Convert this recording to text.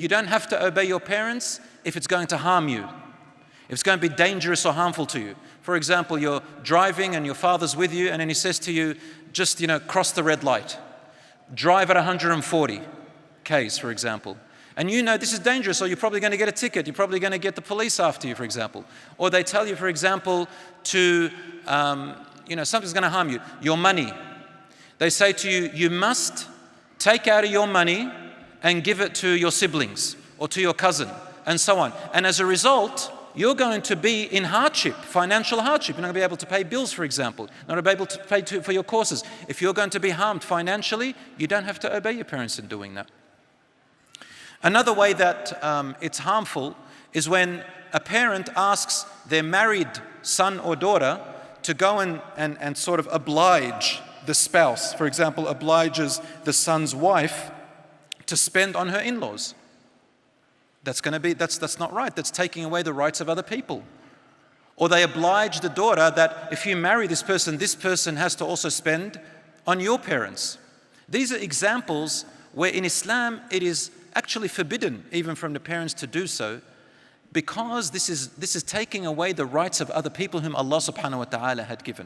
you don't have to obey your parents if it's going to harm you, if it's going to be dangerous or harmful to you. For example, you're driving and your father's with you, and then he says to you, just, cross the red light. Drive at 140 Ks, for example. And you know this is dangerous, or you're probably going to get a ticket. You're probably going to get the police after you, for example. Or they tell you, for example, to, something's going to harm you. Your money. They say to you, you must take out of your money and give it to your siblings or to your cousin, and so on. And as a result, you're going to be in hardship, financial hardship. You're not going to be able to pay bills, for example. You're not going to be able to pay for your courses. If you're going to be harmed financially, you don't have to obey your parents in doing that. Another way that it's harmful is when a parent asks their married son or daughter to go and sort of oblige the spouse. For example, obliges the son's wife to spend on her in-laws. That's not right. That's taking away the rights of other people. Or they oblige the daughter that if you marry this person has to also spend on your parents. These are examples where in Islam it is actually forbidden even from the parents to do so, because this is taking away the rights of other people whom Allah subhanahu wa ta'ala had given.